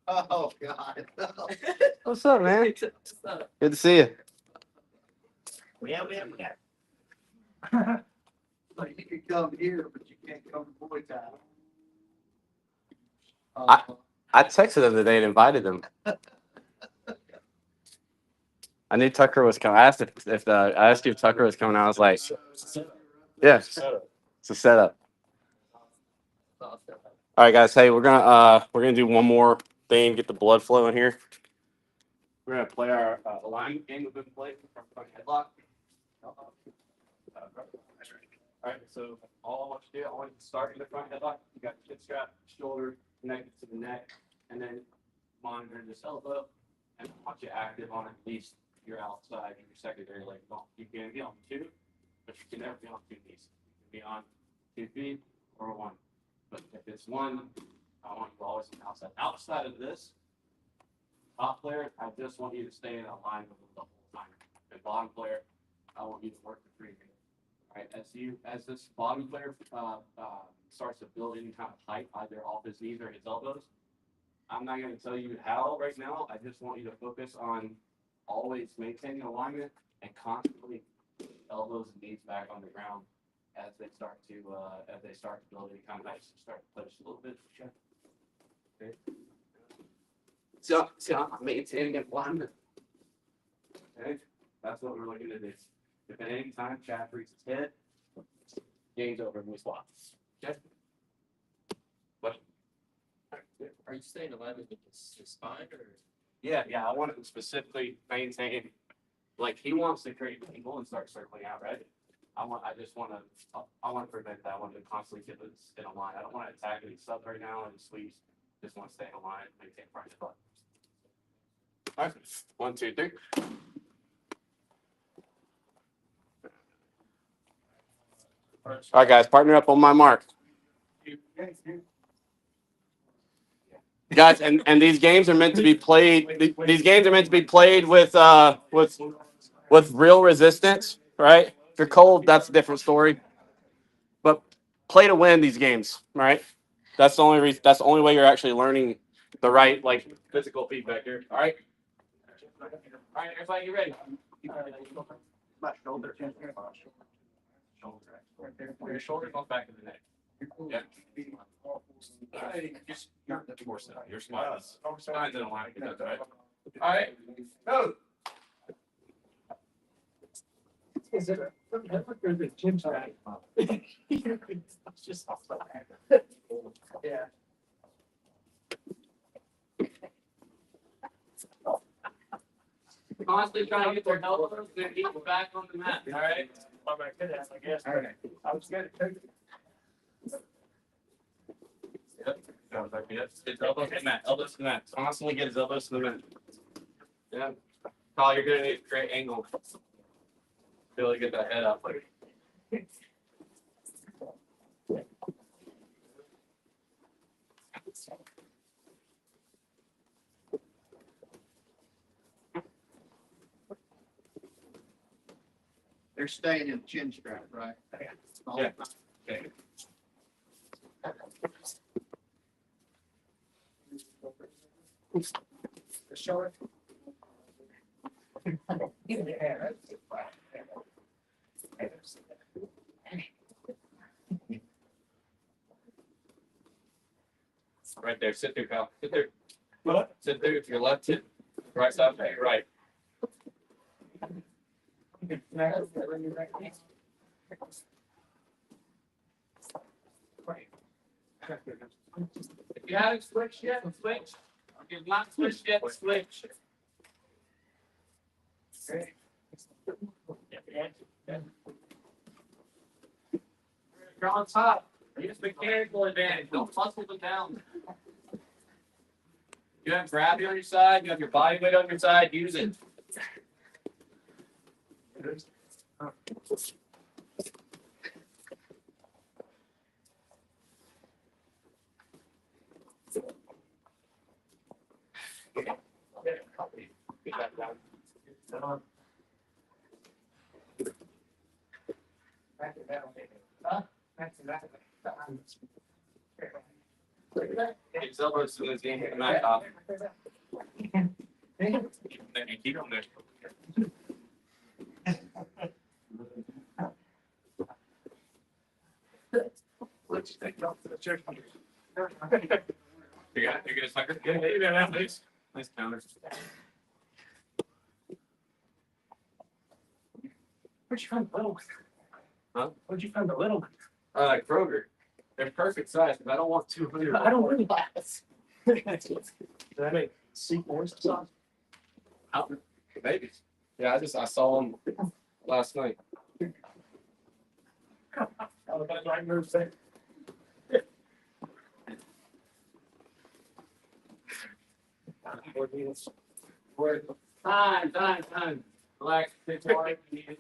Oh God! What's up, man? Good to see you. Yeah. Like you can come here, but you can't come to Boy Town. I texted them today and invited them. I knew Tucker was coming. I asked if I asked you if Tucker was coming. I was like, yeah, it's a setup. All right, guys. Hey, we're gonna do one more thing. Get the blood flowing here. We're gonna play our alignment game we've been playing from front headlock. All right. So all I want you to do, I want you to start in the front headlock. You got your chin strap, shoulder connected to the neck, and then monitor this elbow. And I want you active on at least your outside and your secondary leg. You can be on two, but you can never be on two knees. You can be on 2 feet or one. But if it's one, I want you always on the outside. Outside of this, top player, I just want you to stay in alignment with the whole time. And bottom player, I want you to work the free hand. All right, as this bottom player starts to build any kind of height, either off his knees or his elbows, I'm not going to tell you how right now. I just want you to focus on always maintaining alignment and constantly elbows and knees back on the ground as they start to build any kind of height. Start to push a little bit. Okay. So I'm maintaining alignment. Okay, that's what we're looking to do. If at any time Chad freaks his head, game's over and we swap. Okay. What? Are you staying alignment with his spine or? Yeah. I want to specifically maintain, like he wants to create an angle and start circling out, right? I want to prevent that. I want to constantly get this in a line. I don't want to attack any sub right now and squeeze. Just want to stay in a line, maintain front foot. All right, 1, 2, 3. All right, guys, partner up on my mark. Guys, and these games are meant to be played. These games are meant to be played with real resistance, right? If you're cold, that's a different story. But play to win these games, right? That's the only reason. That's the only way you're actually learning the right physical feedback here. All right. All right, everybody, you ready? My shoulder. Your shoulder goes back to the neck. Yeah. Your spine's in alignment with that, right? All right. Go. Is it a gym strap? Just yeah. Constantly trying to get their elbows and keep back on the mat. All right. I'm not good at it, I guess. All right. I was good at it. Yep. His elbows to the mat. Elbows to the mat. Constantly get his elbows to the mat. Yeah. Kyle, you're gonna need a great angle. Really get that head up. They're staying in chin strap, right? Yeah. Okay. Show it. Right there. Sit there, pal. Sit there. What? Sit there. If you're left hip, right side, your right. If you haven't switched yet, switch. If you've not switched yet, switch. You're on top. Use mechanical advantage. Don't muscle them down. You have gravity on your side. You have your body weight on your side. Use it. Get that down. His elbows to his game. Back off. Then you keep them there. Let's take off the chair. You got it. You're gonna sucker. Yeah, nice. Nice counter. Where'd you find the little one? Huh? Where'd you find the little one? Kroger. They're perfect size, but I don't want 200. I don't realize. Did I make C4s sauce? Maybe. Yeah, I saw them last night. Time. Relax. Take water if you need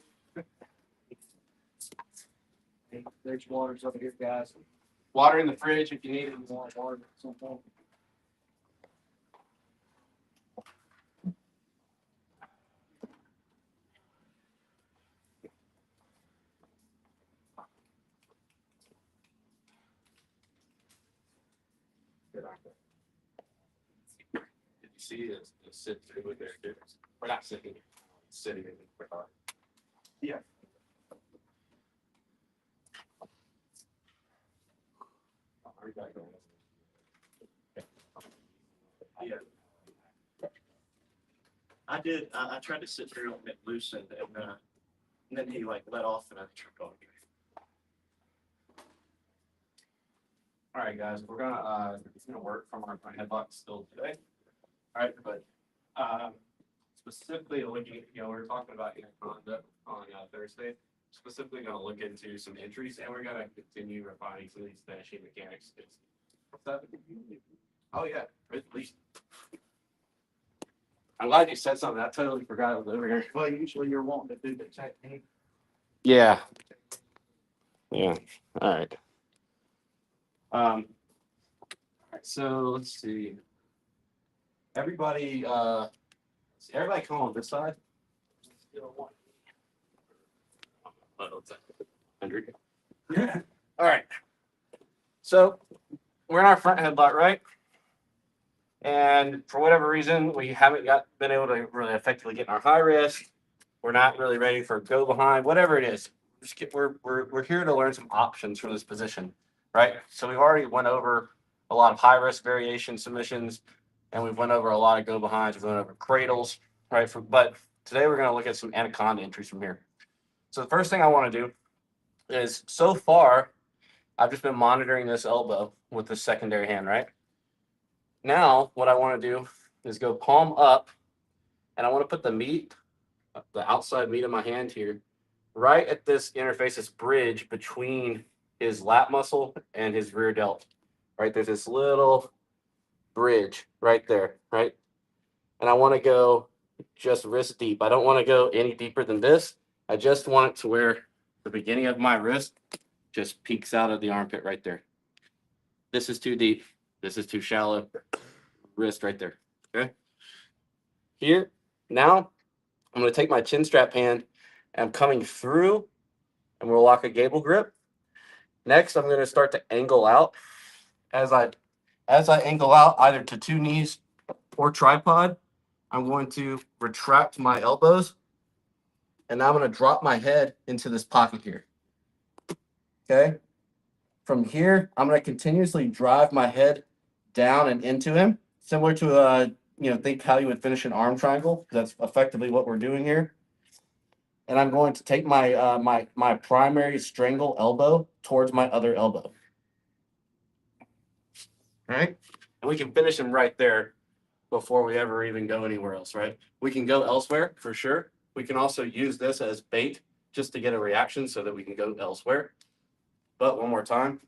it. There's waters over here, guys. Water in the fridge if you need it. You want water at some point? Did you see it? Sit through there. We're not sitting. Sitting in the car. Yeah. Yeah. I tried to sit through and it loosened and then he like let off and I tripped on it. All right, guys, we're gonna work from our front headlock still today. All right, but specifically looking, we're talking about conduct on Thursday. Specifically going to look into some entries, and we're going to continue refining some of these finishing mechanics. What's that? Oh yeah, at least. I'm glad you said something. I totally forgot it was over here. Well, usually you're wanting to do the technique. Yeah. Yeah. All right. All right. So let's see. Everybody come on this side. What's that? 100. All right. So we're in our front headlock, right? And for whatever reason, we haven't been able to really effectively get in our high wrist. We're not really ready for go behind, whatever it is. We're here to learn some options for this position, right? So we've already went over a lot of high risk variation submissions, and we've went over a lot of go behinds. We've went over cradles, right? But today we're going to look at some anaconda entries from here. So the first thing I want to do is, so far, I've just been monitoring this elbow with the secondary hand, right? Now, what I want to do is go palm up, and I want to put the meat, the outside meat of my hand here, right at this interface, this bridge between his lat muscle and his rear delt, right? There's this little bridge right there, right? And I want to go just wrist deep. I don't want to go any deeper than this. I just want it to where the beginning of my wrist just peeks out of the armpit right there. This is too deep. This is too shallow. Wrist right there. Okay. Here, now I'm going to take my chin strap hand and I'm coming through and we'll lock a gable grip. Next, I'm going to start to angle out. As I angle out either to two knees or tripod, I'm going to retract my elbows. And now I'm going to drop my head into this pocket here. Okay. From here, I'm going to continuously drive my head down and into him, similar to think how you would finish an arm triangle. That's effectively what we're doing here. And I'm going to take my primary strangle elbow towards my other elbow. All right, and we can finish him right there before we ever even go anywhere else. Right, we can go elsewhere for sure. We can also use this as bait just to get a reaction so that we can go elsewhere. But one more time,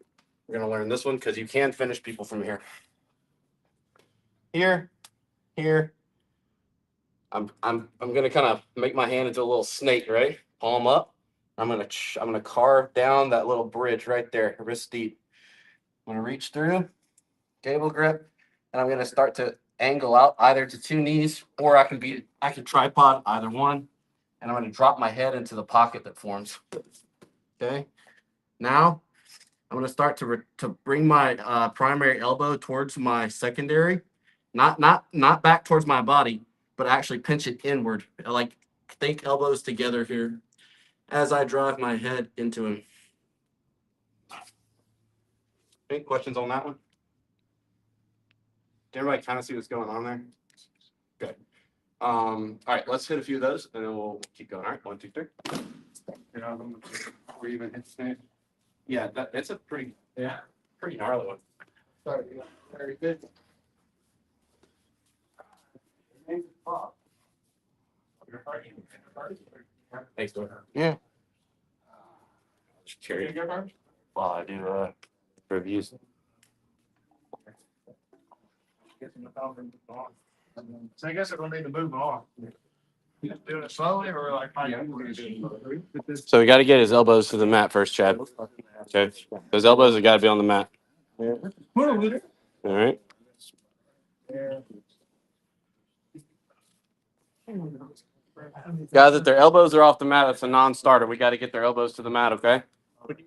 we're gonna learn this one because you can finish people from here. Here. I'm gonna kind of make my hand into a little snake, right? Palm up. I'm gonna carve down that little bridge right there, wrist deep. I'm gonna reach through, cable grip, and I'm gonna start to angle out either to 2 knees or I can tripod either one, and I'm gonna drop my head into the pocket that forms. Okay. Now I'm gonna start to bring my primary elbow towards my secondary, not back towards my body, but actually pinch it inward. Like think elbows together here as I drive my head into him. Any questions on that one? Did everybody kind of see what's going on there? Good. All right, let's hit a few of those and then we'll keep going. All right, 1, 2, 3. Or even hit snake. Yeah, it's a pretty gnarly one. Sorry, very good. Thanks, Dor. Yeah. Carry. Well, I do reviews. So I guess we're gonna need to move on. Doing it slowly or like? So we got to get his elbows to the mat first, Chad. Okay, those elbows have got to be on the mat. All right. Guys, if their elbows are off the mat, that's a non-starter. We got to get their elbows to the mat, okay?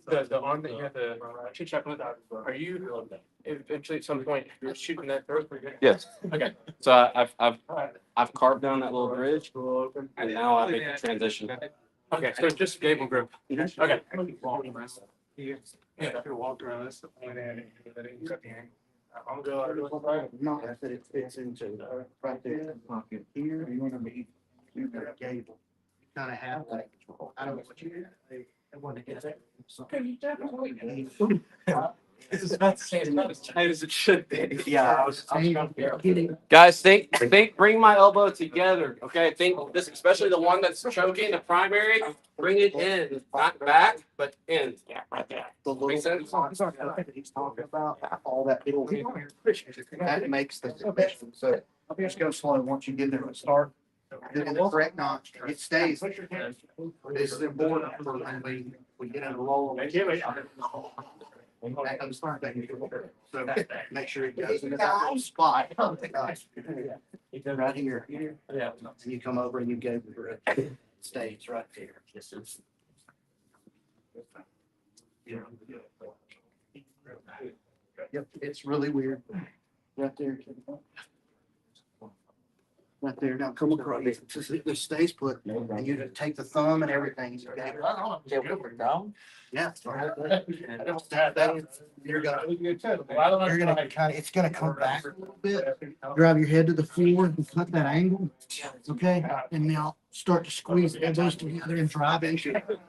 The arm that you have to chit chat with, are you eventually at some point you're shooting that throat? Yes. Okay. So I've carved down that little bridge, and now I make the transition. Okay, so just gable grip. Okay. Yeah, if you walk around this. I'm going. No, I said it fits into right there in the pocket here. You wanna be, you got a gable. Kind of have like, I don't know what you did. I want to get it. This is about to say it's not as tight as it should be. Yeah, I was kidding. Guys, think, bring my elbow together, okay? Think this, especially the one that's choking, the primary, bring it in, not back, but in. Yeah, right there. The little, Makes sense? he's talking about, all that little, that makes the submission. So just go slow once you get there and start. Then in the correct notch, it stays. This is important for when we get in a roll. That comes first. So make sure it goes into that little spot. Right here. Yeah. And you come over and you go for it. Stays right there. Yep, it's really weird. Right there. Right there. Now come across. It stays put. And you take the thumb and everything. Yeah. You're gonna kind of, it's gonna come back a little bit. Drive your head to the floor and cut that angle. Okay, and now start to squeeze those together and drive into it.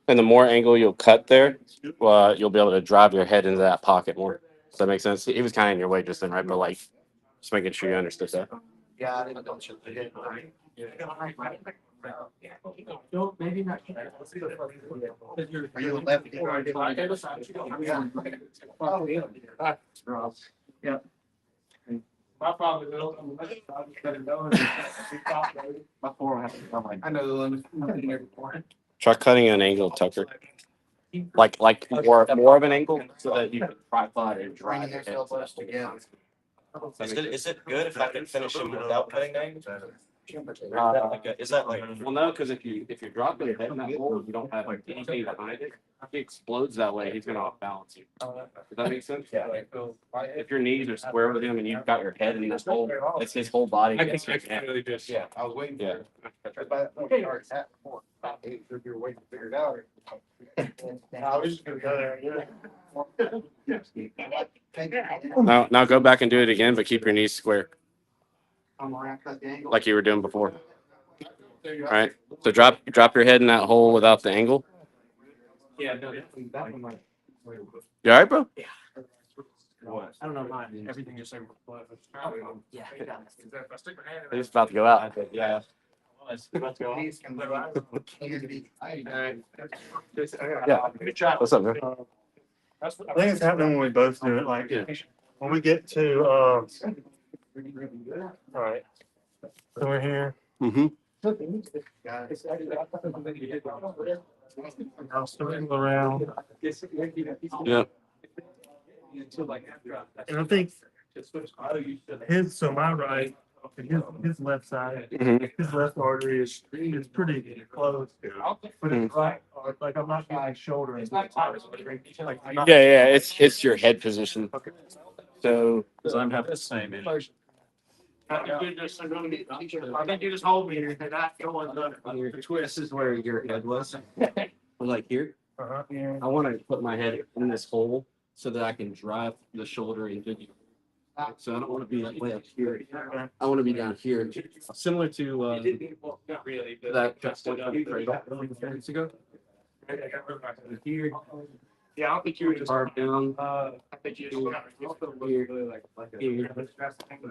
And the more angle you'll cut there, you'll be able to drive your head into that pocket more. Does that make sense? He was kind of in your way just then, right? But like, just making sure you understood that. Yeah, I didn't touch it. Maybe not. Are you a lefty? Yeah. My problem is. My forearm. I know the limit. Try cutting an angle, Tucker. Like more of an angle so that you can tripod and drive Bringing your those head. elbows together. Is it good if I can finish him without cutting the angle? Is that like? Well, no, because if you're dropping your head in that hole, you don't have anything behind it. He explodes that way. He's gonna off balance you. Does that make sense? Yeah. If your knees are square with him and you've got your head in this hole, it's his whole body. I gets can your head. really just. Yeah. I was waiting. Yeah. You're waiting to figure it out. I was just gonna go there, Now go back and do it again, but keep your knees square I'm around, cut the angle. like you were doing before. All right. So drop your head in that hole without the angle. Yeah, no, that one might. You all right, bro? I don't know mine. Everything just like. Yeah. If I stick my hand in He's about to go out. Yeah. These can be. Yeah. What's up, bro? I think it's happening when we both do it, like, when we get to, all right. So we're here. Mm-hmm. I'll circle around. Yeah. And I think so my right, his left side, his left artery is pretty close. But his right, like I'm not getting shoulder. Yeah. It's your head position. So Cause I'm having the same issue. I think you just hold me here, and I go on the this is where your head was. Like here. Uh-huh. I want to put my head in this hole so that I can drive the shoulder into you. So I don't want to be like way up here. I want to be down here, similar to Not really. that just minutes ago. Here, Yeah, I don't think you were just. carve down, I think you just. here,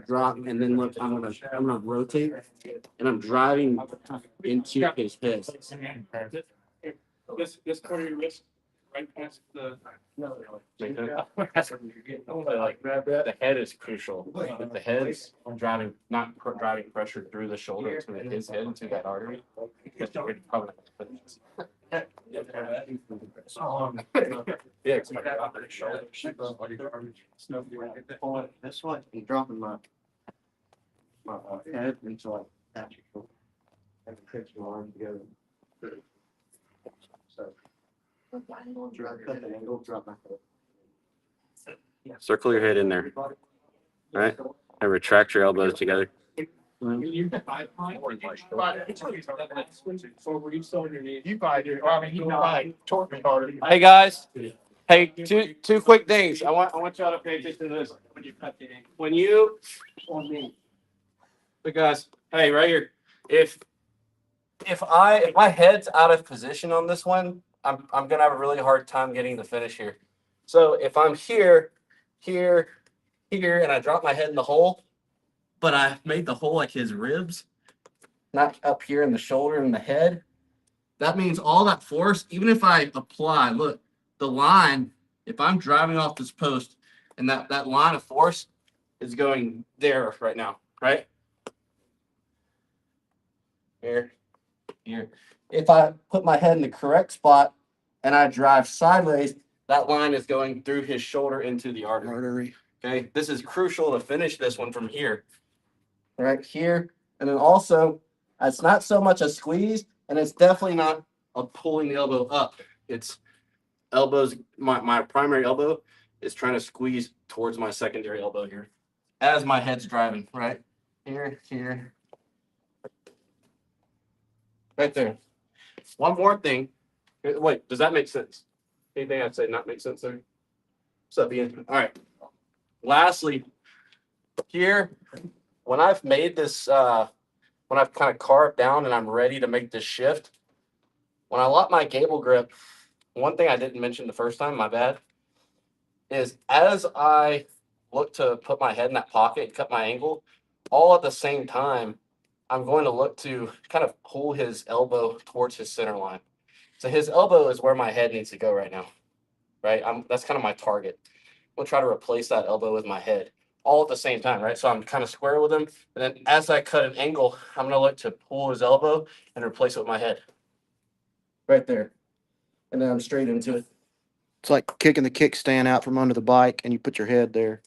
drop, and then look. I'm gonna rotate, and I'm driving into his head. This part of your wrist, right past the. Like the head is crucial. If the head's driving, not driving pressure through the shoulder to his head into that artery, it's probably not gonna fit. Yeah. That's what, I'm dropping my head into like that. And fix my arm together. So. Cut the angle, drop my head. Circle your head in there, right? And retract your elbows together. So were you still on your knees? You probably do, I mean, you probably torque me harder. Hey guys, hey, two quick things. I want y'all to pay attention to this. When you, but guys, hey, right here. If my head's out of position on this one, I'm gonna have a really hard time getting the finish here. So if I'm here, and I drop my head in the hole, but I made the hole like his ribs, not up here in the shoulder and the head, that means all that force, even if I apply, look, the line, if I'm driving off this post and that line of force is going there right now, right? Here. If I put my head in the correct spot and I drive sideways, that line is going through his shoulder into the artery. Okay, this is crucial to finish this one from here. Right here. And then also, it's not so much a squeeze, and it's definitely not a pulling the elbow up. It's elbows, my primary elbow is trying to squeeze towards my secondary elbow here as my head's driving, right? Here. Right there. One more thing. Wait, does that make sense? Anything I'd say not make sense there? What's up, Ian? All right. Lastly, here, when I've made this, when I've kind of carved down and I'm ready to make this shift, when I lock my gable grip, one thing I didn't mention the first time, my bad, is as I look to put my head in that pocket and cut my angle, all at the same time, I'm going to look to kind of pull his elbow towards his center line. So his elbow is where my head needs to go right now, right? That's kind of my target. I'm gonna try to replace that elbow with my head all at the same time, right? So I'm kind of square with him. And then as I cut an angle, I'm gonna look to pull his elbow and replace it with my head. Right there. And then I'm straight into it. It's like kicking the kickstand out from under the bike and you put your head there.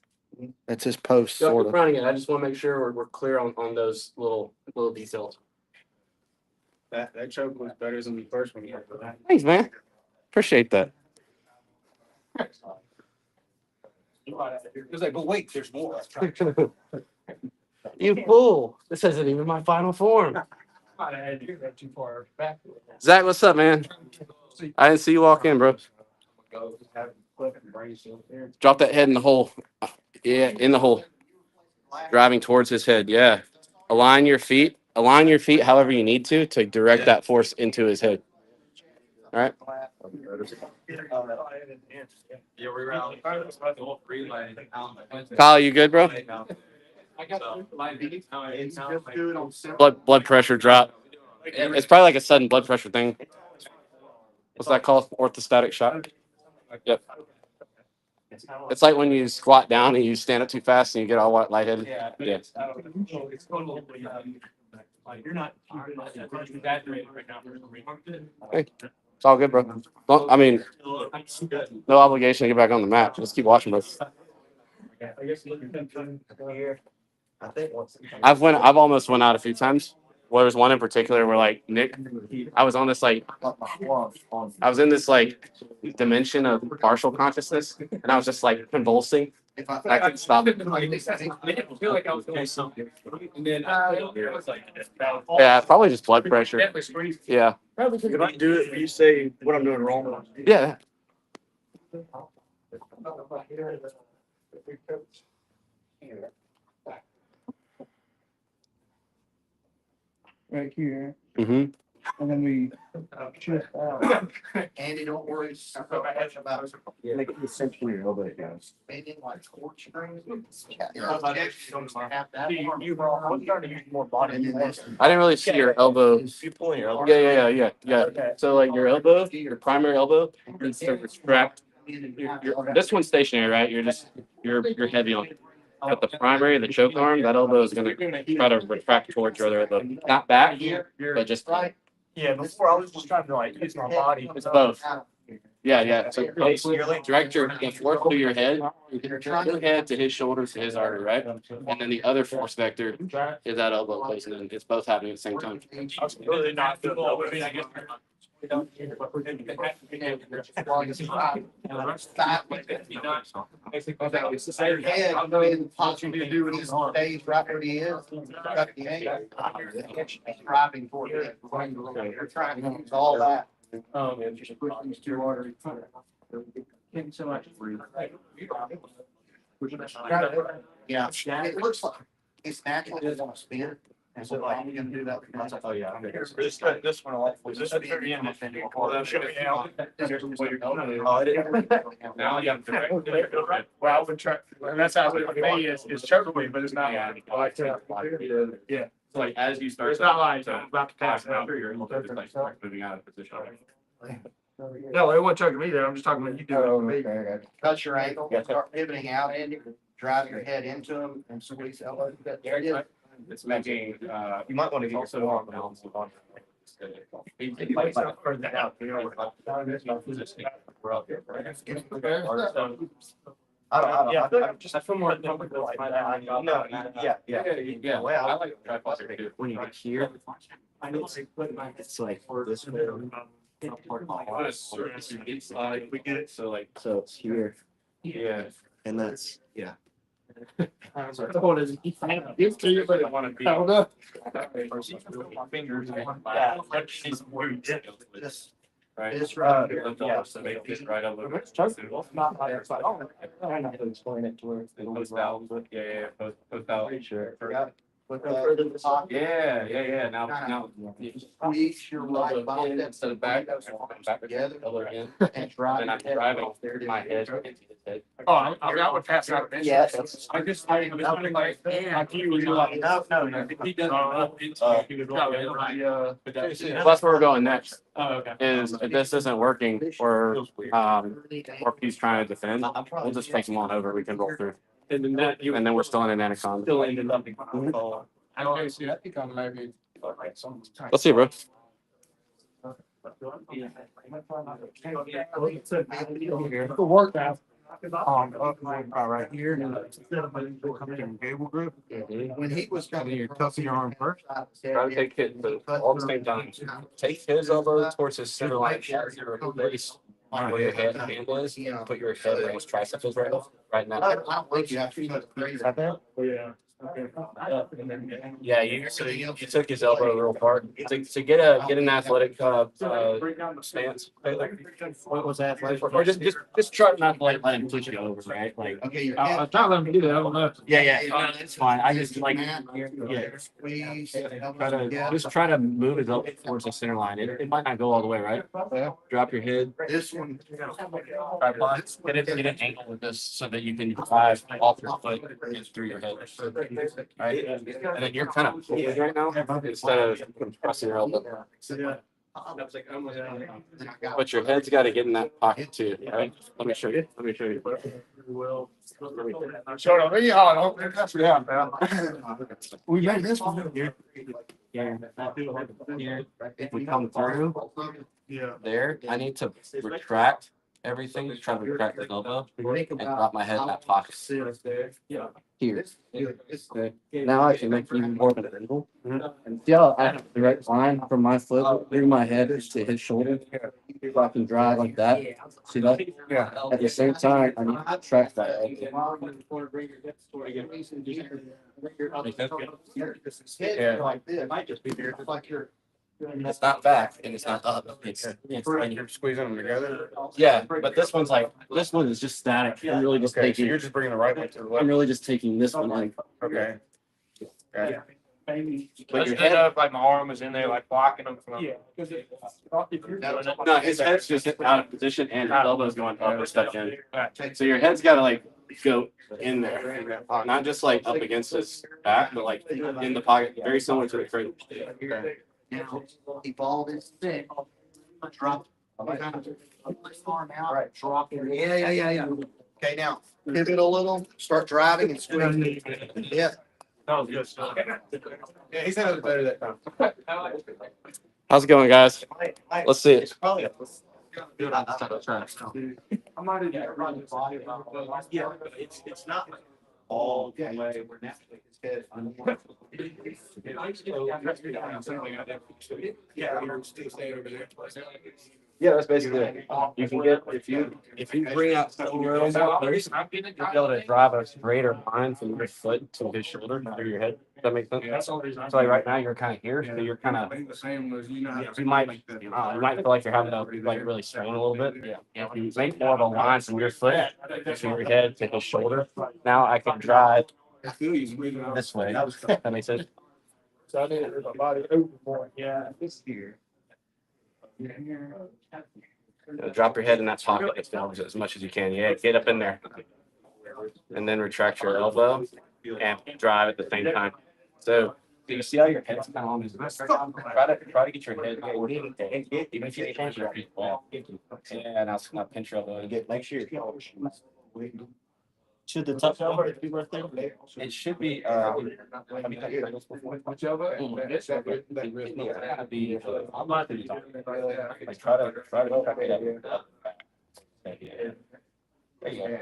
That's his post, Feel like sort you're of. fronting it. I just want to make sure we're clear on those little details. That choke was better than the first one. Thanks, man. Appreciate that. He was like, but wait, there's more. You fool. This isn't even my final form. Zach, what's up, man? I didn't see you walk in, bro. Drop that head in the hole. Yeah, in the hole. Driving towards his head. Yeah. Align your feet. Align your feet however you need to direct that force into his head. All right. Yeah, we were out. Kyle, you good, bro? Blood pressure drop. It's probably like a sudden blood pressure thing. What's that called? Orthostatic shock. Yep. It's like when you squat down and you stand up too fast and you get all lightheaded. Yeah. It's you're not exaggerating right now. It's all good, bro. Well, I mean, no obligation to get back on the mat. Just keep watching, bro. I've almost went out a few times. Well, there's one in particular where like Nick, I was on this like, I was in this like dimension of partial consciousness, and I was just like convulsing. I couldn't stop it. I feel like I was doing something. And then it was like, Yeah, probably just blood pressure. Yeah, If I do it, you say what I'm doing wrong. yeah. Right here, Mm-hmm. and then we shift out. Andy, don't worry so much about Make it essentially your elbow down. spinning like torch strings. I'm starting to use more body. I didn't really see your elbow. You pulling your elbow. Yeah. So like your elbow, your primary elbow, needs to retract. This one's stationary, right? You're heavy on it. But the primary, the choke arm, that elbow is gonna try to retract towards your other elbow. Not back, but just Yeah, before I was just trying to like use my body. It's both. Yeah. So direct your force through your head, your head to his shoulders to his artery, right? And then the other force vector is that elbow placement, and it's both happening at the same time. I was really not feeling that. I mean, I guess. Head, I'm going to do with his days right where he is. Driving toward it. You're trying to use all that. Just push these two arteries. Thank you so much. Yeah, it looks like it's naturally it's on a spin. And so like, I'm gonna do that. Oh, yeah. This one off. Was this at the end? Well, that should be out. Oh, it is. now you have to. Well, I've been trying, and that's how it me is choking me, but it's not like, yeah. Like as you start. It's not like I'm about to pass out. You're like moving out of position. No, it wasn't choking me there. I'm just talking about you doing it. Okay. Cut your ankle, start pivoting out, Andy, drive your head into them and squeeze elbows. There it is. It's making, You might want to get also yourself more on balance of body. further out. We're up here. Yeah, I feel more comfortable like that. No, yeah. Yeah, well, I like tripod too. When you get here, it's like this. We get it, so like, So it's here, yeah. and that's, yeah. Give to you, but I want to be. Held up. Fingers. Just Right. this right here. Yeah. So make this right up. Not like it's like, oh, I know how to explain it to her. Post out. Yeah. Post out. Sure. Put that further to the pocket. Yeah. Now. Squeeze your right In bicep instead of back. Back together elbow in. and drive. Then I'm your head driving off. There it is. my head into his head. Oh, I would pass out. Yes. I was wondering like, like you, you're like. No. He doesn't. That's where we're going next. Oh, okay. Is if this isn't working or he's trying to defend, we'll just take him on over. We can roll through, And then that you and then we're still in an anaconda. still ended up. I don't know, see, I think I'm maybe. Let's see, bro. The workout. Right here. Coming Gable group. When he was coming, you're toughing your arm first. Try to take it, but all at the same time. Take his elbow towards his center line, your base, where your hand is. Put your head where his tricep is right now. I don't think you have to cut crazy. Right there. Yeah. Yeah, you took his elbow real far to get an athletic stance. What was that? Or just try not to let him push you over, right? Like Okay, your I head. try to let him do that. I don't know. yeah, it's fine. I just like Squeeze. try to move his elbow towards the center line. It might not go all the way, right? Drop your head. This one. Tripod. Get an angle with this so that you can drive off your foot and through your head. Right? And then you're kind of forward right now instead of pressing your elbow. But your head's got to get in that pocket too, right? Let me show you. We made this one here. Yeah. If we come through Yeah. there, I need to retract everything, try to retract the elbow and drop my head in that pocket. Here. Okay. Now I can make even more of an angle. And see how I have the right line from my foot through my head to his shoulder. If I can drive like that. See that? Yeah. At the same time, I need to track that. Yeah. Like this. Might just be there. It's like you're. It's not back and it's not up. It's and You're squeezing them together. yeah, but this one is just static. I'm really just Okay, so taking. you're just bringing the right one to the I'm left. really just taking this one in. Okay. Got it. But your Just head, up like my arm was in there, like blocking them from. Yeah. no, his head's just out of position and his elbow's going up and stuck in. So your head's got to like go in there, not just like up against his back, but like in the pocket, very similar to the cradle. Now, he balled his stick. Drop. Arm out. Right. Drop it. Yeah. Okay, now pivot a little, start driving and squeeze. Yeah. That was good stuff. Yeah, he said it was better that time. How's it going, guys? Let's see it. I might have Yeah, but it's not like all the way where naturally his head. Yeah, that's basically it. You can get if you bring out something you'll be able to drive a straighter line from your foot to his shoulder through your head. Does that make sense? So like right now you're kind of here, so you're kind of you might feel like you're having to like really strain a little bit. Yeah. If you make more of a line from your foot to your head to his shoulder, now I can drive this way. That makes sense. So I need to my body open more. Yeah. This here. Drop your head in that pocket as much as you can. Yeah, get up in there. And then retract your elbow and drive at the same time. So do you see how your head's kind of on his wrist? Try to get your head forward. Even if you can't your feet well. Yeah, now pinch your elbow and get make sure. Should the top elbow be right there? It should be have you had your ankles before? Which elbow? I'm not gonna talk. Like try to tuck it up. There you go.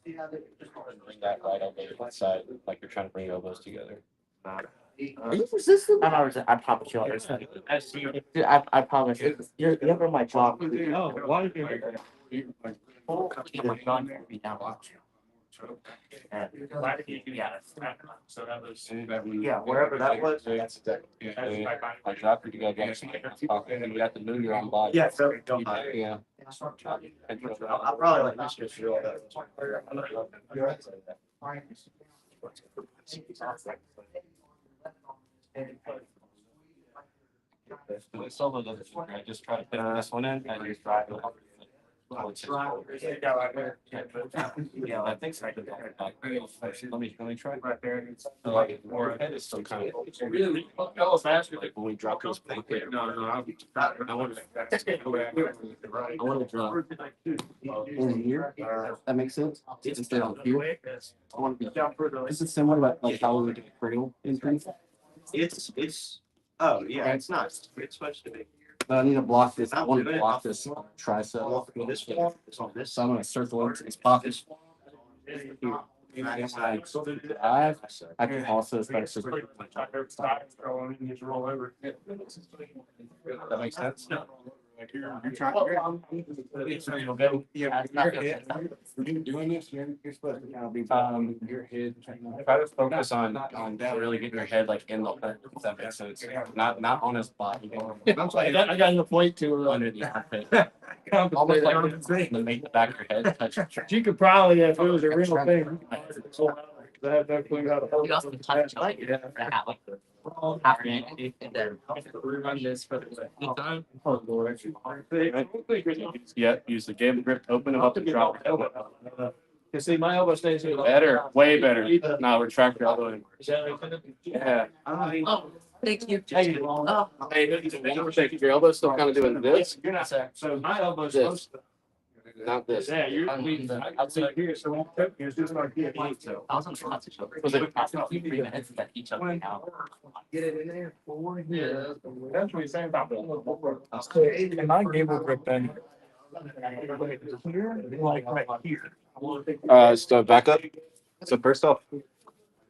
Bring that right elbow to one side, like you're trying to bring your elbows together. Are you resistant? I promise you. Dude, I promise you. You're never my job. Oh, why did you? Yeah, wherever that was. That's exactly. I dropped it, you gotta get some. And you have to move your own body. Yeah, so Yeah. I probably like this just feel that. The solo doesn't work. I just try to put this one in and just drive it. Yeah, I think so. Let me try. Right there. So like, your head is still kind of. Really? Tell us faster. Like when we drop this plate there. No. I want to drop in here. That makes sense. Instead of here. I want to be. This is similar to like how we would do cradle in things. It's, oh, yeah, it's not, it's supposed to be. I need to block this. I want to block this tricep. This one is on this So I'm gonna circle into his pocket. I can also start to. That makes sense. You're doing this, you're supposed to kind of be. Your head. Try to focus on really getting your head like in the hole. If that makes sense. Not on his body. I got the point to Under the armpit. Almost like to make the back of your head touch. You could probably, if it was a real thing. I have no clue how to hold You also can touch each other. Yeah. And then rerun this for the time. Oh, Lord. Yeah, use the game grip, open him up and drop your elbow. You see, my elbow stays here. Better, way better. Now retract your elbow. Is that right? Yeah. Oh, thank you. Hey, Oh, hey, one more thing. Your elbow's still kind of doing this, You're not, so my elbow's This. supposed to. not this. Yeah, you're, outside here, so when you took me, it's just like here. So. I was on touch each other. Was it- You 3 minutes that each other out. Get it in there. Yeah. That's what he's saying about the. And my gable grip then. Here, like right here. So back up. So first off,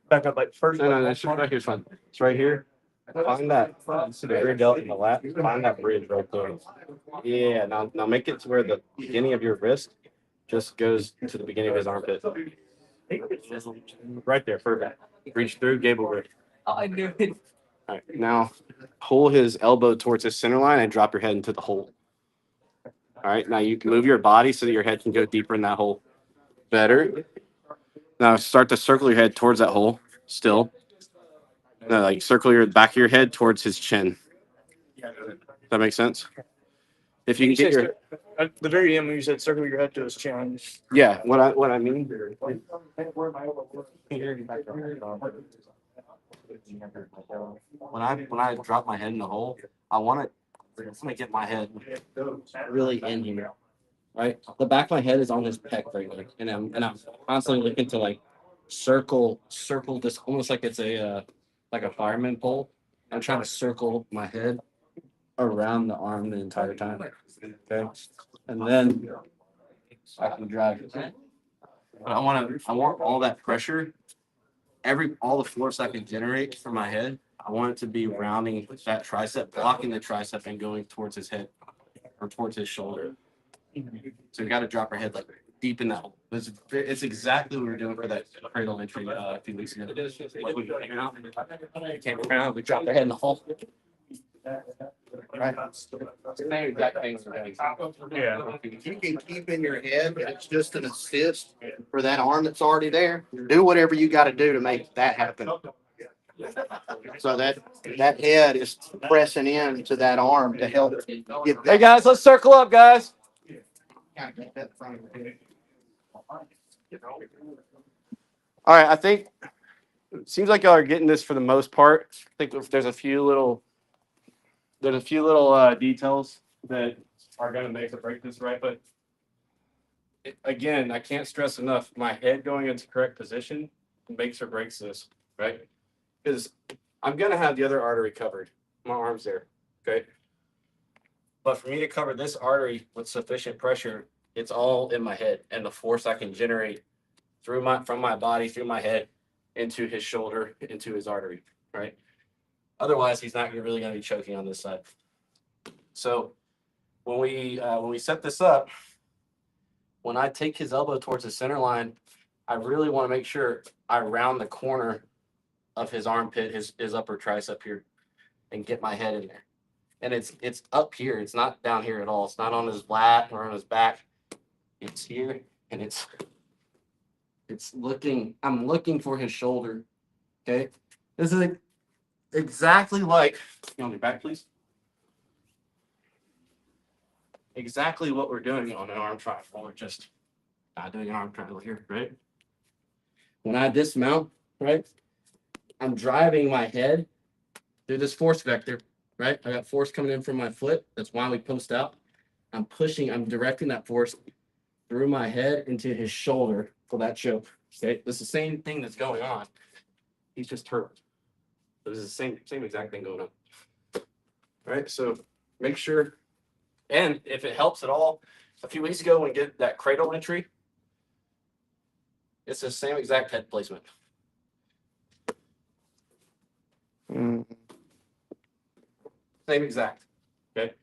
Back up like first. no, it's just right here's fine. It's right here. Find that very delt in the lap. Find that bridge right there. Yeah. Now make it to where the beginning of your wrist just goes to the beginning of his armpit. Right there, perfect. Reach through, gable grip. I knew it. All right. Now pull his elbow towards his center line and drop your head into the hole. All right. Now you can move your body so that your head can go deeper in that hole. Better. Now start to circle your head towards that hole. Still. No, like circle your back of your head towards his chin. That makes sense. If you can get your At the very end, when you said circle your head to his chin. yeah, what I mean. When I drop my head in the hole, I want to get my head really in here, right? The back of my head is on his pec right there, and I'm constantly looking to like circle this almost like it's like a fireman pole. I'm trying to circle my head around the arm the entire time. Okay, and then I can drag it. But I want all that pressure, all the force I can generate from my head. I want it to be rounding that tricep, blocking the tricep, and going towards his head or towards his shoulder. So you got to drop your head like deep in that hole. It's exactly what we w're doing for that cradle entry a few weeks ago. Like we came around, we dropped our head in the hole. Right. Same exact things. Yeah. If you can keep in your head, it's just an assist for that arm that's already there. Do whatever you gotta do to make that happen. So that head is pressing in to that arm to help get Hey that. guys, let's circle up, guys. Kind of get that in front of your head. All right, I think it seems like y'all are getting this for the most part. I think there's a few little details that are going to make or break this, right? But again, I can't stress enough. My head going into correct position makes or breaks this, right? Because I'm going to have the other artery covered. My arm's there, okay? But for me to cover this artery with sufficient pressure, it's all in my head and the force I can generate from my body, through my head, into his shoulder, into his artery, right? Otherwise, he's not really going to be choking on this side. So when we set this up, when I take his elbow towards the center line, I really want to make sure I round the corner of his armpit, his upper tricep here, and get my head in there. And it's up here. It's not down here at all. It's not on his lat or on his back. It's here, and I'm looking for his shoulder. Okay. This is exactly like, you on your back, please. Exactly what we're doing on an arm triangle. We're just not doing an arm triangle here, right? When I dismount, right, I'm driving my head through this force vector, right? I got force coming in from my foot. That's why we post out. I'm directing that force through my head into his shoulder for that choke. Okay, this is the same thing that's going on. He's just hurt. This is the same exact thing going on. All right, so make sure, and if it helps at all, a few weeks ago when we did that cradle entry, it's the same exact head placement. Mm. Same exact. Okay.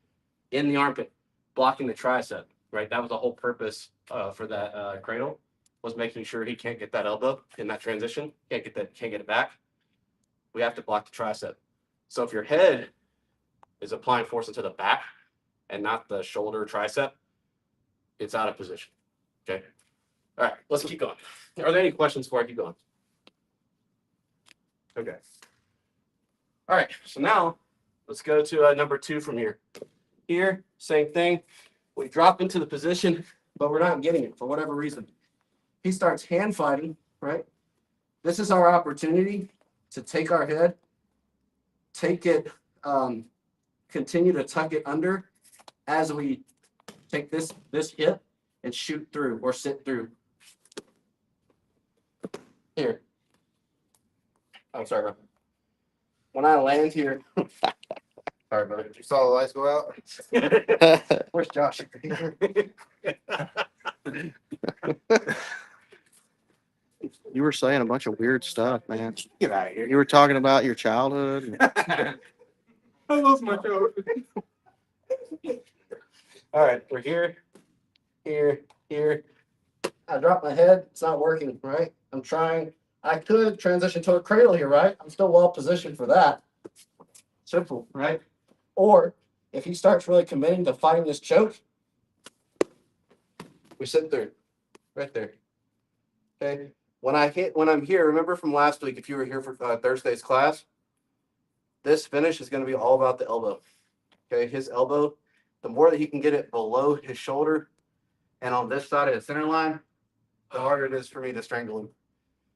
In the armpit, blocking the tricep, right? That was the whole purpose for that cradle, was making sure he can't get that elbow in that transition. Can't get it back. We have to block the tricep. So if your head is applying force into the back and not the shoulder tricep, it's out of position. Okay. All right, let's keep going. Are there any questions before I keep going? Okay. All right, so now let's go to number 2 from here. Here, same thing. We drop into the position, but we're not getting it for whatever reason. He starts hand fighting, right? This is our opportunity to take our head, take it, continue to tuck it under as we take this hip and shoot through or sit through. Here. I'm sorry, bro. When I land here, sorry, brother. You saw the lights go out? Where's Josh? You were saying a bunch of weird stuff, man. Get out of here. You were talking about your childhood. I lost my show. All right, we're here, here. I dropped my head. It's not working, right? I'm trying. I could transition to a cradle here, right? I'm still well positioned for that. Simple, right? Or if he starts really committing to fighting this choke, we sit there, right there. Okay. When I'm here, remember from last week, if you were here for Thursday's class, this finish is going to be all about the elbow. Okay. His elbow, the more that he can get it below his shoulder and on this side of the center line, the harder it is for me to strangle him.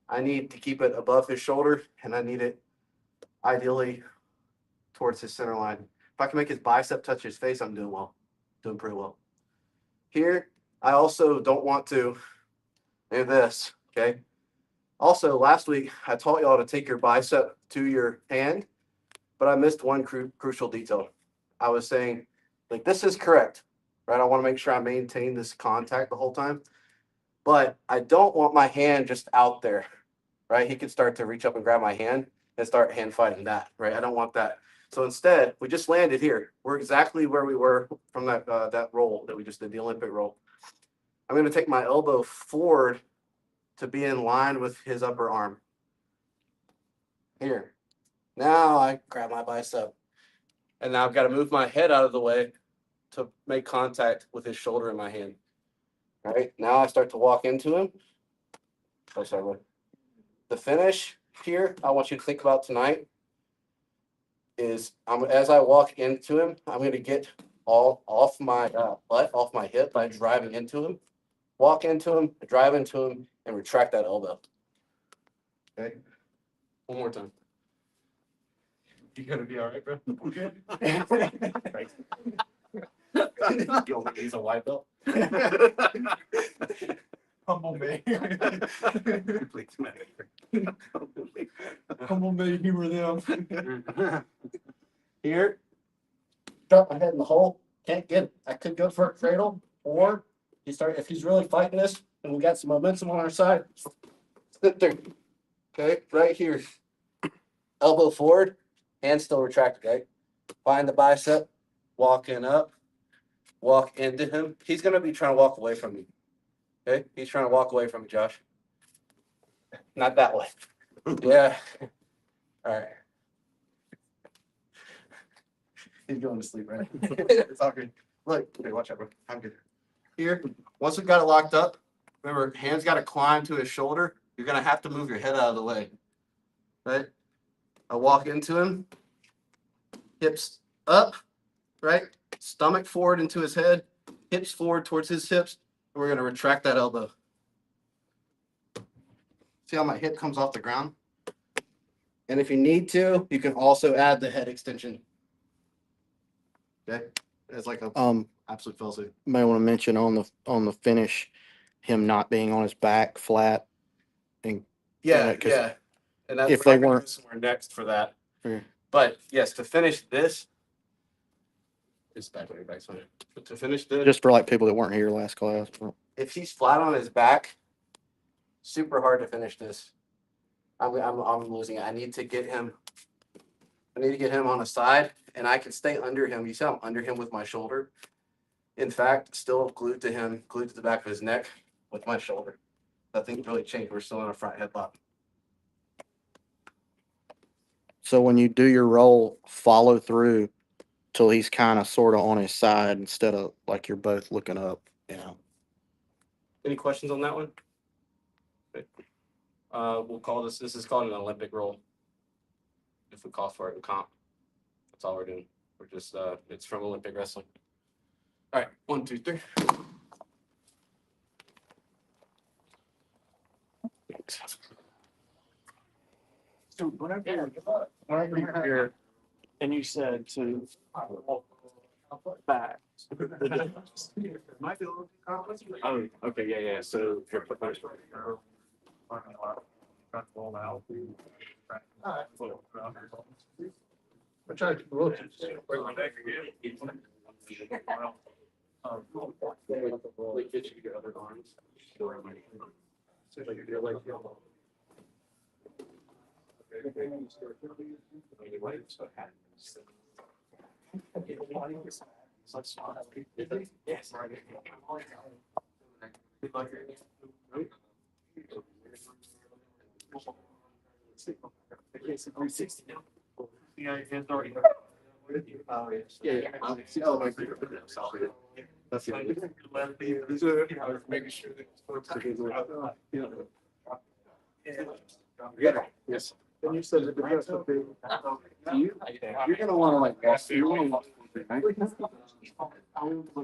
I need to keep it above his shoulder, and I need it ideally towards his center line. If I can make his bicep touch his face, I'm doing well, doing pretty well. Here, I also don't want to do this, okay? Also, last week, I taught y'all to take your bicep to your hand, but I missed one crucial detail. I was saying, like, this is correct, right? I want to make sure I maintain this contact the whole time, but I don't want my hand just out there, right? He could start to reach up and grab my hand and start hand fighting that, right? I don't want that. So instead, we just landed here. We're exactly where we were from that roll that we just did, the Olympic roll. I'm going to take my elbow forward to be in line with his upper arm. Here. Now I grab my bicep. And now I've got to move my head out of the way to make contact with his shoulder in my hand. All right. Now I start to walk into him. Oh, sorry. The finish here, I want you to think about tonight is as I walk into him, I'm going to get all off my butt, off my hip by driving into him. Walk into him, drive into him, and retract that elbow. Okay. One more time. You gonna be all right, bro? Okay. He's a white belt. Humble me. Humble me, humor them. Here. Drop my head in the hole. Can't get it. I could go for a cradle, or if he's really fighting this and we got some momentum on our side, sit there. Okay, right here. Elbow forward, hand still retracted, okay? Find the bicep, walk in up, walk into him. He's gonna be trying to walk away from me. Okay, he's trying to walk away from me, Josh. Not that way. Yeah. All right. He's going to sleep, right? It's all good. Look, okay, watch out, bro. I'm good. Here, once we've got it locked up, remember, hands got to climb to his shoulder. You're going to have to move your head out of the way. Right? I walk into him, hips up, right? Stomach forward into his head, hips forward towards his hips, and we're going to retract that elbow. See how my hip comes off the ground? And if you need to, you can also add the head extension. Okay? It's like a absolute fell suit. May want to mention on the finish, him not being on his back flat. Yeah, 'cause yeah. And that's if they we're weren't- somewhere next for that. Yeah. But yes, to finish this, Just back on your back. So to finish this, Just for like people that weren't here last class. if he's flat on his back, super hard to finish this. I'm losing it. I need to get him on the side, and I can stay under him. You see I'm under him with my shoulder. In fact, still glued to the back of his neck with my shoulder. Nothing's really changed. We're still in a front headlock. So when you do your roll, follow through till he's kind of sort of on his side instead of like you're both looking up. Yeah. Any questions on that one? Okay. We'll call this is called an Olympic roll. If we call for it in comp. That's all we're doing. We're just it's from Olympic wrestling. All right, 1, 2, 3. So whenever you're here and you said to back. Oh, okay, yeah. So if you're putting which I will bring my neck again. Get you your other arms. Yes. Yeah, it's already. Yeah. Oh, my God. That's Making sure Yes. And you said that the best would be. You're gonna want to like walk. You want to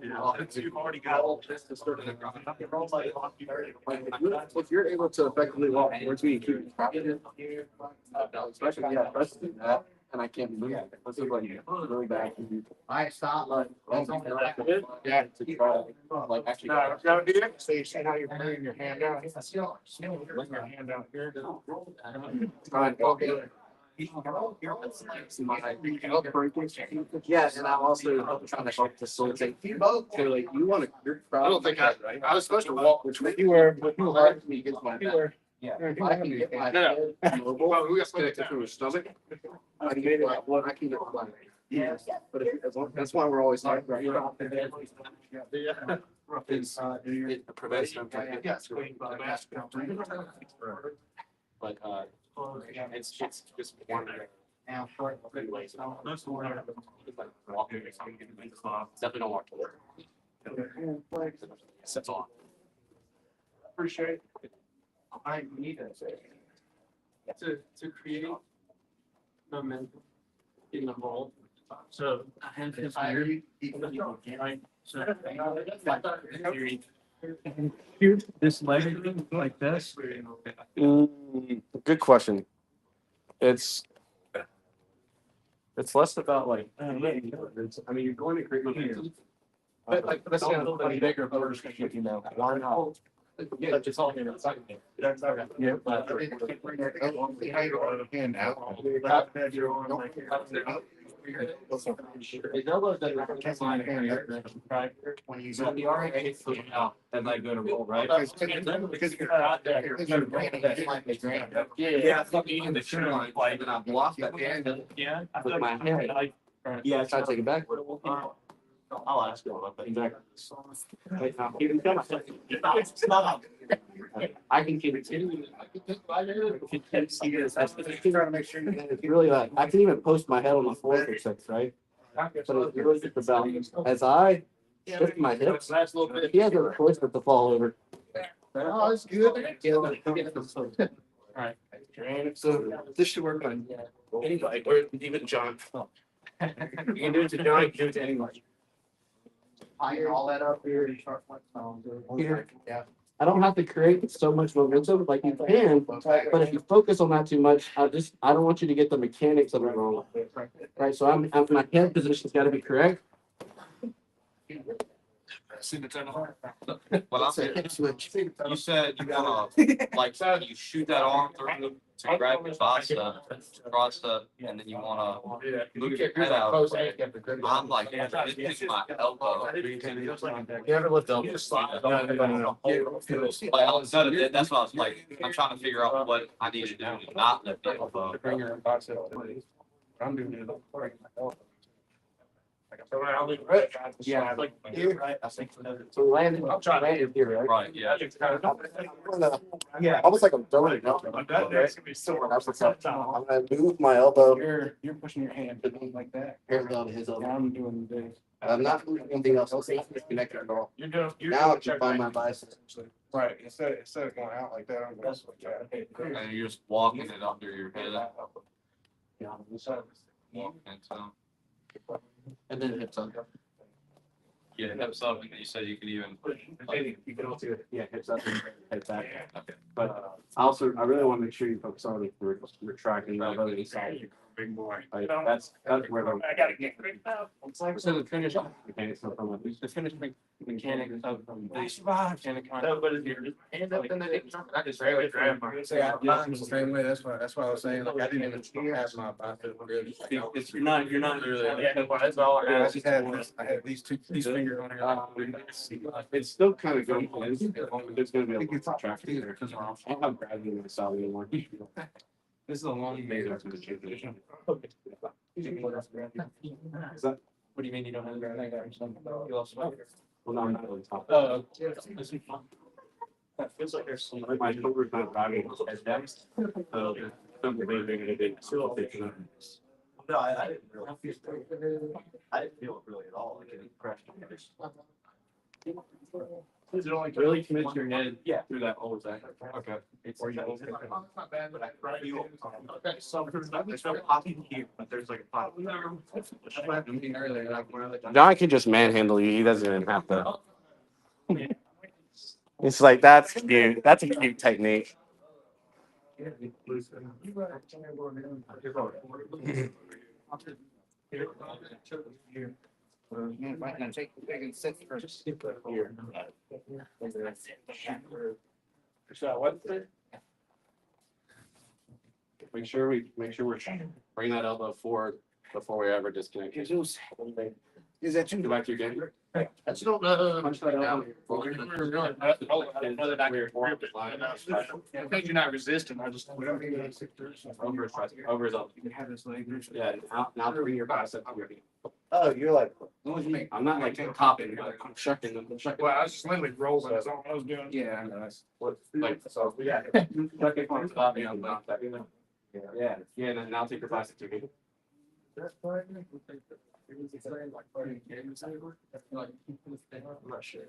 walk. You've already got all this to start. If you're able to effectively walk towards me and keep it, especially that, and I can't move. This is like really bad. I stop. Yeah, to try like actually. So you see how you're putting your hand out? Bring your hand out here. Try and walk it. Yeah, and I'm also trying to help facilitate. So like you want to. I don't think I was supposed to walk which way you were, but you were. Me against my You back. were. Yeah. If I can get my No, head mobile, Well, we got connected to his stomach. I can get flat. Yeah. But that's why we're always like right here. It prevents them from getting but it's just one. Now, Anyways, walking. Definitely don't walk to work. That's all. appreciate it. I need it to create momentum in the ball. So I have his right. So shoot this leg like this. Good question. It's less about like. I mean, you're going to create momentum. But like, let's say a bigger version, you know, why not? Yeah, it's all here. Yeah. Hand out. His elbows doesn't line right? When you So the RA foot out as I go to roll, right? Because you're out there. Yeah, I thought you in the true line, like, And I've lost that hand Yeah. with my hand. yeah, Try to take it back. I'll ask you about that. Exactly. Wait, now, you can tell myself. I can keep it. Trying to make sure. It's really like, I can even post my head on the floor for 6, right? But it's really just about, as I shift my hips, he has a choice but to fall over. Oh, it's good. So this should work on anybody, or even John. You can do it to John, you can do it to anybody. Iron all that up here and start. Here. Yeah. I don't have to create so much momentum like you can, but if you focus on that too much, I don't want you to get the mechanics of it wrong. Right, so my head position's gotta be correct. Well, I'll say, Hip switch. you said you wanna, like, you shoot that arm through to grab your bicep, cross up, and then you wanna move your head out. I'm like, this is my elbow. You ever lift elbows? Well, that's what I was like. I'm trying to figure out what I need to do to not lift the elbow. Bring your bicep. I'm doing it. Yeah, like here, right? I think so. Landed here, right? Right, yeah. Yeah, almost like I'm throwing it up. That's what's up. I'm gonna move my elbow. You're pushing your hand like that. Here's the his Yeah, elbow. I'm doing this. I'm not moving anything else. It's not connected at all. You're doing. Now I can find my bicep. Right, instead of going out like that, I'm going like that. And you're just walking it under your head. Walking it, so. And then hips up. Yeah, hips up, and you said you could even. You can also, yeah, hips up and head back. But also, I really want to make sure you focus on retracting the elbow inside. Big boy. Like, that's where the. I gotta get rid of So the finish, Mechanics come from. the finish mechanic of they mechanic kind No, of. but if you're just hand up in the. I just barely grab my. Mine's the same way, that's why I was saying, like, I didn't even have my bicep really. You're not really. Yeah, that's all I I got. just had this, I had these fingers on here. It's still kind of going. There's gonna be a lot of traffic there. I'm not grabbing myself anymore. This is a long Maybe day. that's gonna change it. Is that- What do you mean you don't have that? You lost weight? Well, no, I'm not really talking. This is fun. That feels like there's some. Like my shoulder's not driving as depth. So something they're gonna do. No, I didn't really. I didn't feel it really at all, like any pressure. Is it only Really commit your head through that whole thing. Okay. It's not bad, but I feel. Okay, so there's no popping here, but there's like a pop. Earlier, like, when I looked on- John can just manhandle you. He doesn't even have to. It's like, that's cute. That's a cute technique. You might not take the big and sit first. So what? Make sure we're bring that elbow forward before we ever disconnect. it. Is that Go you? back to your game. That's not, Punch that elbow. Because you're not resisting, I just. Over his tricep, over his elbow. you can have this leg. Yeah, now bring your bicep to your knee. Oh, you're like. I'm not like copping, I'm shucking them. Well, I was just literally rolling, that's all I was doing. Yeah, I know, that's. Like, so, yeah. Chuck it on top, you know, yeah, and then now take your bicep to your knee. I'm not sure.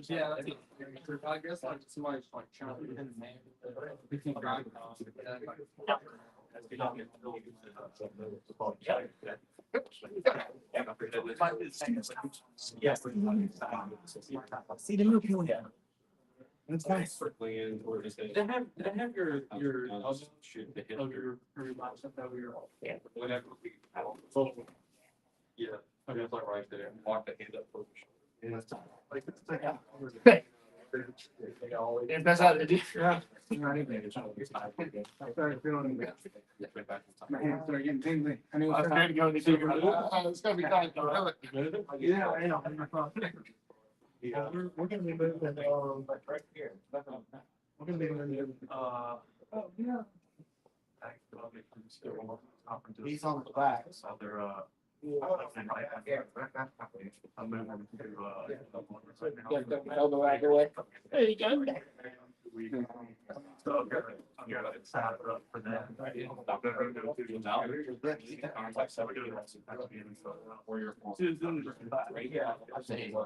Yeah, I guess like somebody's like trying to pin the name. Yes. See the movie, yeah. It's nice. Circling or just. Did I have your, Shoot the hip. your bicep that we were all? Whatever. Yeah. Okay, it's like right there. Walk the hand up first. If that's how they do. I started feeling it. My hands started getting tingly. I knew it I was was trying to go into it's gonna be tight. Yeah, I know. We're gonna be moving, like right here. We're gonna be moving, oh, yeah. He's on the back. So they're, I'm moving to, Elbow out the way. There you go. So I'm gonna set it up for that.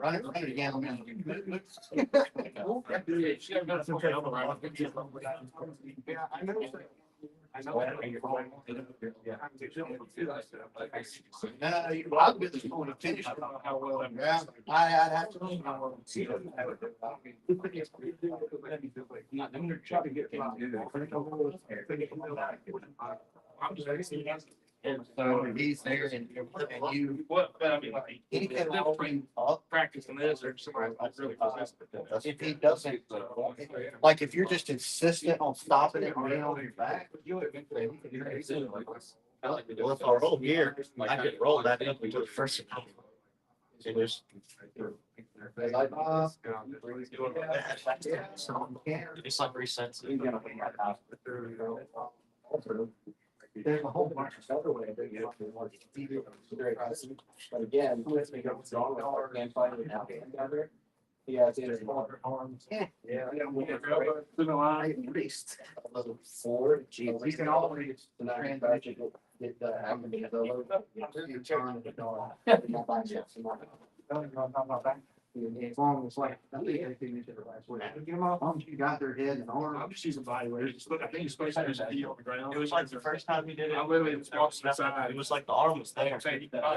Run it again. Yeah, I know. I know. I'll be the one to finish. How well I'm. Yeah, I'd have to. I'm just. So he's there and you, What, but I mean, like, anything if will bring up. practicing this or somebody like really resistant. If he doesn't, like if you're just insistent on stopping it and being on your back. Well, if I roll here, I could roll that up into the first. It's like resets. There's a whole bunch of other ways. But again, he has his arms. Yeah. Increased a little forward. We can always transition. Get as long as like. You got their head and arm. I'm just using body weight. I think it's supposed to be feet on the ground. It was like the first time you did it. I literally just walked to the side. It was like the arm was there.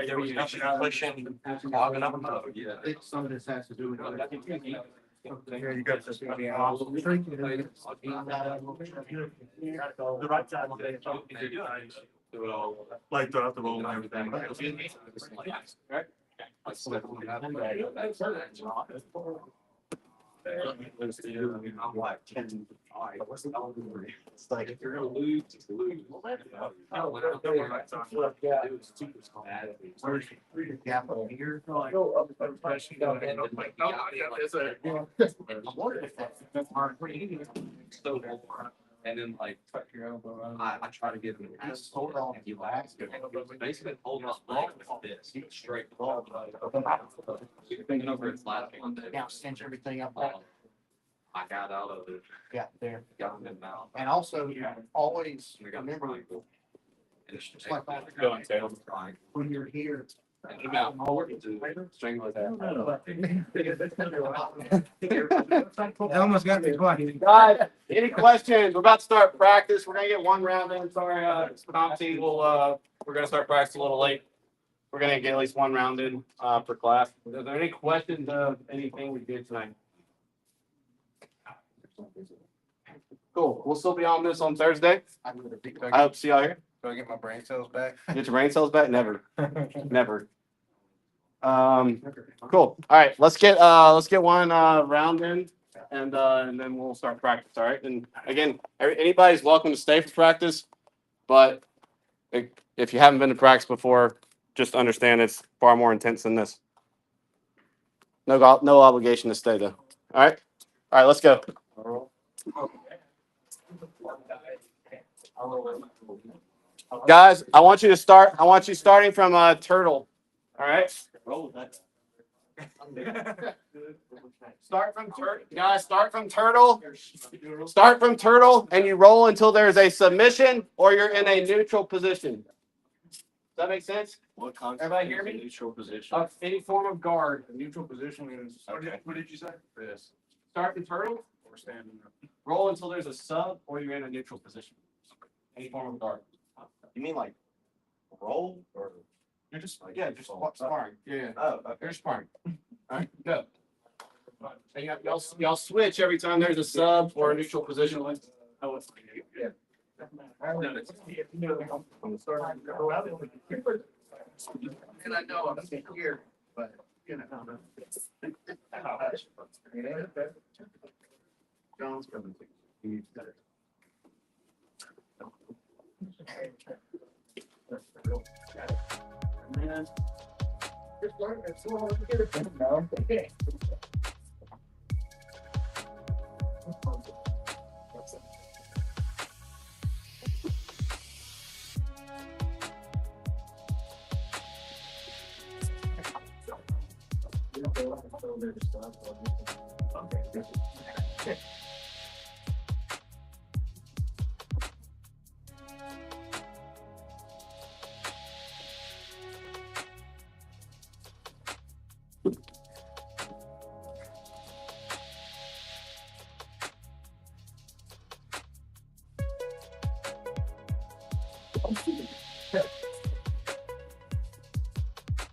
There was nothing pushing, logging up. Yeah. Some of this has to do with. Yeah, you got this. The right side. Do it all. Like throughout the roll and everything. I'm like 10. It's like if you're gonna lose, just lose. Where's the gap over here? I wonder if that's hard for you. And then like, I try to get him. Just hold on. You last. Basically holding up like this, straight. You're thinking over his last one. Now cinch everything up. I got out of it. Yeah, there. Got him out. And also, always remember Just like that. Going tail. When you're here. And him out. Strangle his It almost got me quiet. Guys, any questions? We're about to start practice. We're gonna get one round in. Sorry, comp team will, we're gonna start practice a little late. We're gonna get at least one round in, for class. Are there any questions of anything we did tonight? Cool. We'll still be on this on Thursday. I hope to see y'all here. Do I get my brain cells back? Get your brain cells back? Never. Never. Cool. All right, let's get one round in and then we'll start practice. All right. And again, anybody's welcome to stay for practice, but if you haven't been to practice before, just understand it's far more intense than this. No obligation to stay though. All right. All right, let's go. Guys, I want you starting from turtle. All right. Start from turtle. Guys, start from turtle. Start from turtle and you roll until there's a submission or you're in a neutral position. Does that make sense? What concept? Everybody hear is a me? Neutral position. Any form of guard. Neutral position is. What did you say? This. Start in turtle. Or standing up. Roll until there's a sub or you're in a neutral position. Any form of guard. You mean like roll or? You're just sparring. Yeah. Oh, okay. You're sparring. All right, go. And y'all switch every time there's a sub or a neutral position. And I know I'm here, but you know. John's coming. Man. Just learn it. So hard to get it done now. Okay. Okay.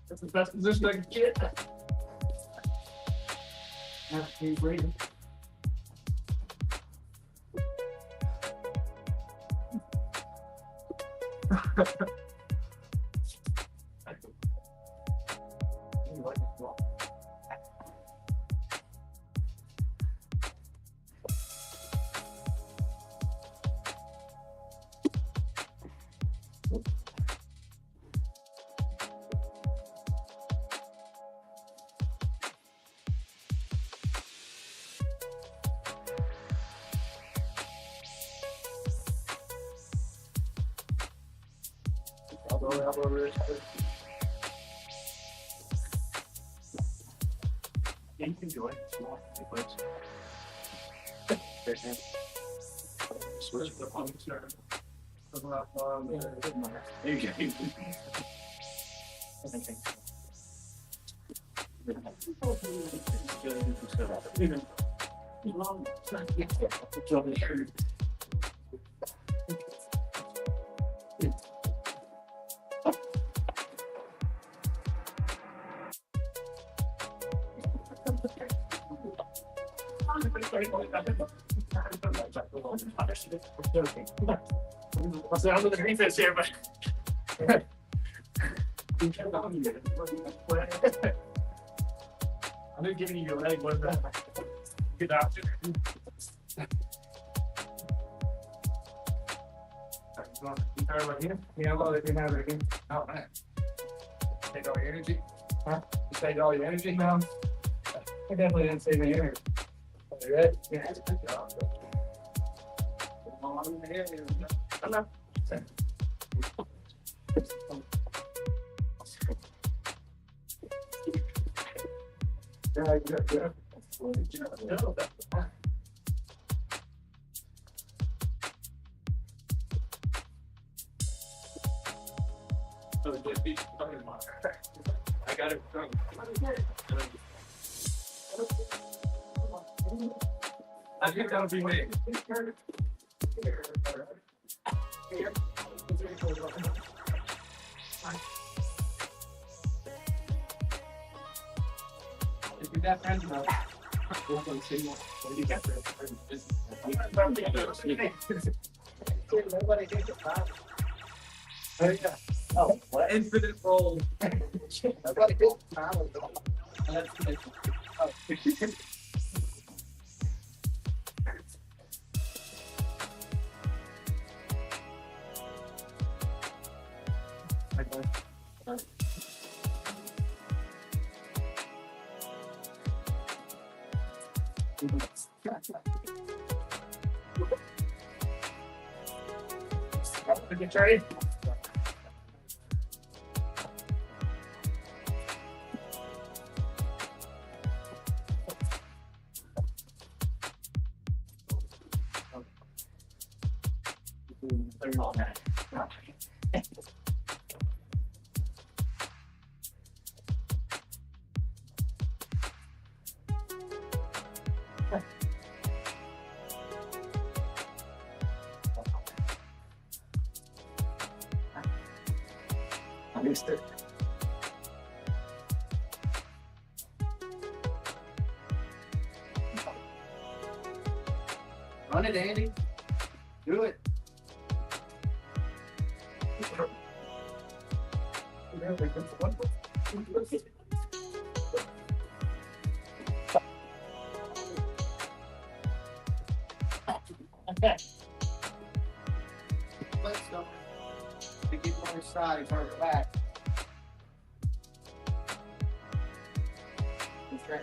That's the best position I can get. Have to be breathing. lower elbow wrist. Yeah, you can do it. Switch the pump start. There you go. I'll say I'm with the green fish here, but. I'm just giving you your leg one good option. Right here. Yeah, well, if you have it again. Oh, man. Take all your energy. Huh? You saved all your energy? No. I definitely didn't save any energy. Are you ready? Yeah, that's a good job. I know. Yeah, yeah. I got it. I think that'll be me. If you got friends enough, we'll go see more. What do you got friends? Nobody thinks about it. Oh, what? Infinite roll. Nobody thinks about it. Oh. Get ready. Understood. Run it, Andy. Do it. Okay. Let's go. To get on the side, turn it back.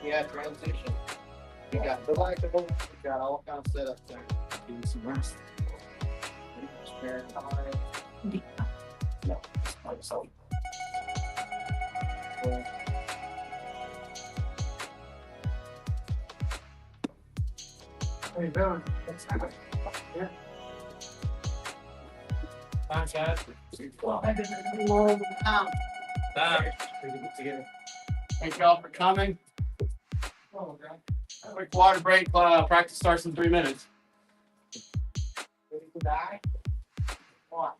Yeah, transition. You got the light, you got all kinds of setup there. Give you some rest. Spare time. No, it's by yourself. How you doing? What's happening? Yeah. Time, Chad. Thank y'all for coming. Quick water break. Practice starts in 3 minutes. Ready to die? What?